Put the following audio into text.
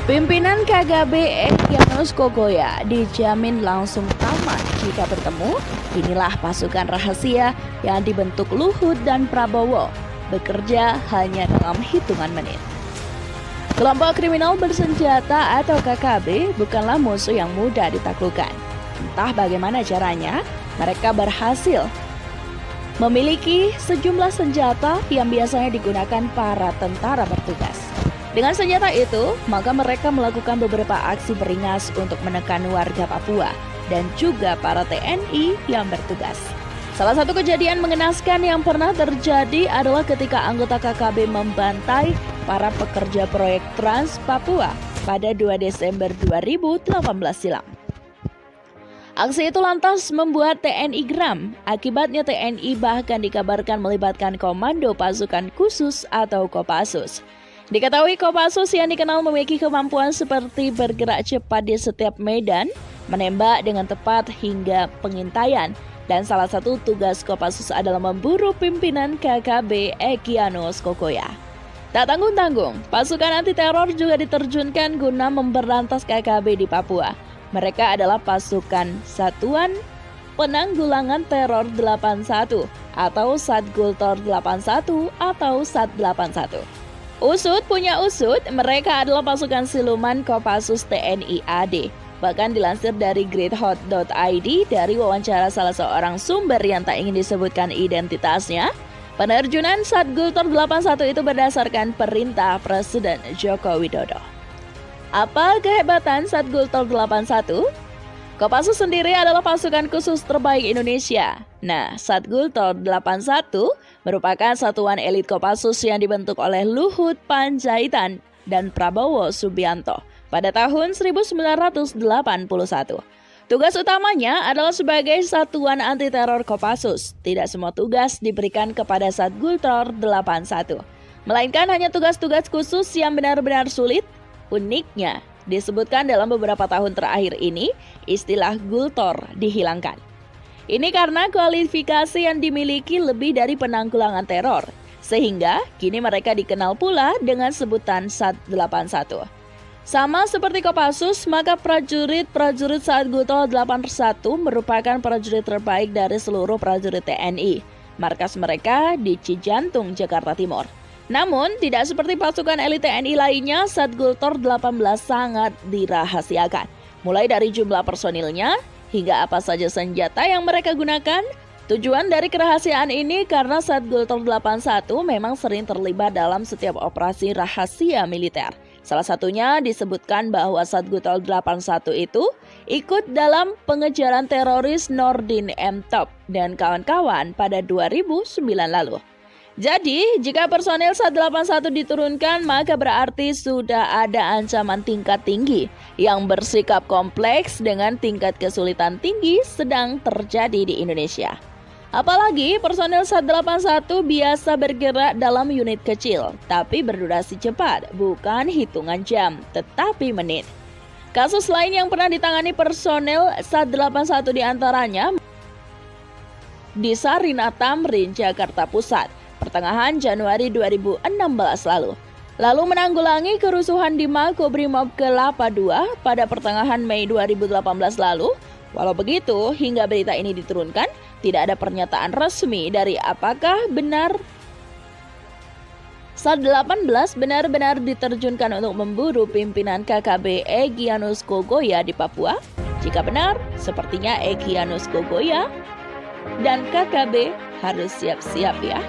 Pimpinan KKB Egyanus Kogoya dijamin langsung tamat jika bertemu. Inilah pasukan rahasia yang dibentuk Luhut dan Prabowo, bekerja hanya dalam hitungan menit. Kelompok kriminal bersenjata atau KKB bukanlah musuh yang mudah ditaklukkan. Entah bagaimana caranya, mereka berhasil memiliki sejumlah senjata yang biasanya digunakan para tentara bertugas. Dengan senjata itu, maka mereka melakukan beberapa aksi beringas untuk menekan warga Papua dan juga para TNI yang bertugas. Salah satu kejadian mengenaskan yang pernah terjadi adalah ketika anggota KKB membantai para pekerja proyek Trans Papua pada 2 Desember 2018 silam. Aksi itu lantas membuat TNI geram. Akibatnya TNI bahkan dikabarkan melibatkan Komando Pasukan Khusus atau Kopassus. Diketahui Kopassus yang dikenal memiliki kemampuan seperti bergerak cepat di setiap medan, menembak dengan tepat hingga pengintaian, dan salah satu tugas Kopassus adalah memburu pimpinan KKB Egyanus Kogoya. Tak tanggung-tanggung, pasukan anti-teror juga diterjunkan guna memberantas KKB di Papua. Mereka adalah pasukan Satuan Penanggulangan Teror 81 atau Satgultor 81 atau Sat 81. Usut punya usut, mereka adalah pasukan siluman Kopassus TNI AD. Bahkan dilansir dari greathot.id dari wawancara salah seorang sumber yang tak ingin disebutkan identitasnya, penerjunan Satgultor 81 itu berdasarkan perintah Presiden Joko Widodo. Apa kehebatan Satgultor 81? Kopassus sendiri adalah pasukan khusus terbaik Indonesia. Nah, Satgultor 81 merupakan satuan elit Kopassus yang dibentuk oleh Luhut Panjaitan dan Prabowo Subianto pada tahun 1981. Tugas utamanya adalah sebagai satuan anti-teror Kopassus. Tidak semua tugas diberikan kepada Satgultor 81, melainkan hanya tugas-tugas khusus yang benar-benar sulit. Uniknya, disebutkan dalam beberapa tahun terakhir ini, istilah Gultor dihilangkan. Ini karena kualifikasi yang dimiliki lebih dari penanggulangan teror, sehingga kini mereka dikenal pula dengan sebutan Sat 81. Sama seperti Kopassus, maka prajurit-prajurit Satgultor 81 merupakan prajurit terbaik dari seluruh prajurit TNI. Markas mereka di Cijantung, Jakarta Timur. Namun, tidak seperti pasukan elit TNI lainnya, Satgultor 18 sangat dirahasiakan. Mulai dari jumlah personilnya, hingga apa saja senjata yang mereka gunakan. Tujuan dari kerahasiaan ini karena Satgultor 81 memang sering terlibat dalam setiap operasi rahasia militer. Salah satunya disebutkan bahwa Satgultor 81 itu ikut dalam pengejaran teroris Nordin M. Top dan kawan-kawan pada 2009 lalu. Jadi, jika personel Sat 81 diturunkan, maka berarti sudah ada ancaman tingkat tinggi yang bersikap kompleks dengan tingkat kesulitan tinggi sedang terjadi di Indonesia. Apalagi personel Sat 81 biasa bergerak dalam unit kecil, tapi berdurasi cepat, bukan hitungan jam, tetapi menit. Kasus lain yang pernah ditangani personel Sat 81 diantaranya di Sarinah Tamrin, Jakarta Pusat, pertengahan Januari 2016 lalu menanggulangi kerusuhan di Makobrimob Kelapa II pada pertengahan Mei 2018 lalu. Walau begitu, hingga berita ini diturunkan, tidak ada pernyataan resmi dari apakah benar Sat 18 benar-benar diterjunkan untuk memburu pimpinan KKB Egyanus Kogoya di Papua. Jika benar, sepertinya Egyanus Kogoya dan KKB harus siap-siap ya.